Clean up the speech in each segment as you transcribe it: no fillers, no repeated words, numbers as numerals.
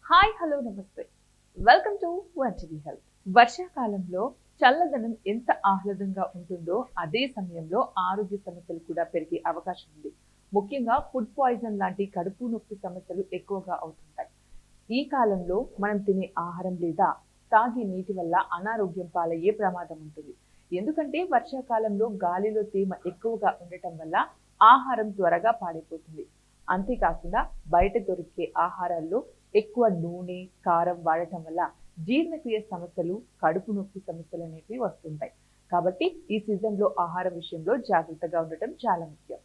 Hi hello నమస్తే welcome to వంటివి health. వర్షాకాలంలో చల్లదనం ఎంత ఆహ్లాదంగా ఉంటుందో అదే సమయంలో ఆరోగ్య సమస్యలు కూడా పెరిగే అవకాశం ఉంది. ముఖ్యంగా ఫుడ్ పాయిజన్ లాంటి కడుపు నొప్పి సమస్యలు ఎక్కువగా అవుతుంటాయి. ఈ కాలంలో మనం తినే ఆహారం లేదా తాగే నీటి వల్ల అనారోగ్యం పాలయ్యే ప్రమాదం ఉంటుంది. ఎందుకంటే వర్షాకాలంలో గాలిలో తేమ ఎక్కువగా ఉండటం వల్ల ఆహారం త్వరగా పాడైపోతుంది. అంతేకాకుండా బయట దొరికే ఆహారాల్లో ఎక్కువ నూనె, కారం వాడటం వల్ల జీర్ణక్రియ సమస్యలు, కడుపు నొప్పి సమస్యలు అనేవి వస్తుంటాయి. కాబట్టి ఈ సీజన్లో ఆహారం విషయంలో జాగ్రత్తగా ఉండటం చాలా ముఖ్యం.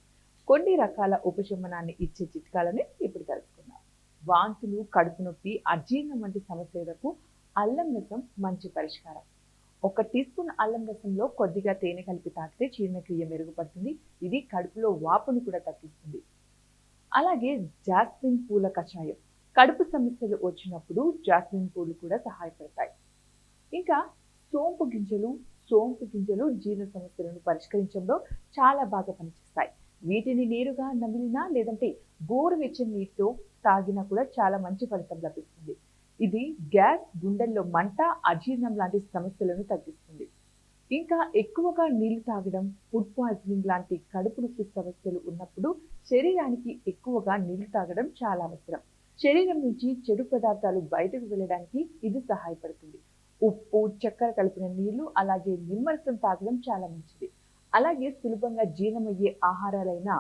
కొన్ని రకాల ఉపశమనాన్ని ఇచ్చే చిట్కాలని ఇప్పుడు తెలుసుకుందాం. వాంతులు, కడుపు నొప్పి, అజీర్ణం వంటి సమస్యలకు అల్లం రసం మంచి పరిష్కారం. 1 టీ స్పూన్ అల్లం రసంలో కొద్దిగా తేనె కలిపి తాగితే జీర్ణక్రియ మెరుగుపడుతుంది. ఇది కడుపులో వాపును కూడా తగ్గిస్తుంది. అలాగే జాస్మిన్ పూల కషాయం కడుపు సమస్యలు వచ్చినప్పుడు జాస్మిన్ పూలు కూడా సహాయపడతాయి. ఇంకా సోంపు గింజలు జీర్ణ సమస్యలను పరిష్కరించడంలో చాలా బాగా పనిచేస్తాయి. వీటిని నేరుగా నమిలినా లేదంటే గోరువెచ్చని నీటితో తాగినా కూడా చాలా మంచి ఫలితం లభిస్తుంది. ఇది గ్యాస్, గుండెల్లో మంట, అజీర్ణం లాంటి సమస్యలను తగ్గిస్తుంది. ఇంకా ఎక్కువగా నీళ్లు తాగడం, ఫుడ్ పాయిజనింగ్ లాంటి కడుపు నొప్పి సమస్యలు ఉన్నప్పుడు శరీరానికి ఎక్కువగా నీళ్లు తాగడం చాలా అవసరం. శరీరం నుంచి చెడు పదార్థాలు బయటకు వెళ్ళడానికి ఇది సహాయపడుతుంది. ఉప్పు, చక్కెర కలిపిన నీళ్లు, అలాగే నిమ్మరసం తాగడం చాలా మంచిది. అలాగే సులభంగా జీర్ణమయ్యే ఆహారాలైన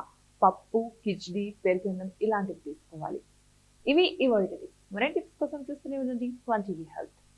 పప్పు, కిచిడి, పెరుగన్నం ఇలాంటివి తీసుకోవాలి. ఇవి ఇవాల్టి టిప్స్. మరిన్ని టిప్స్ కోసం చూస్తూనే ఉండండి వన్ టీవీ హెల్త్.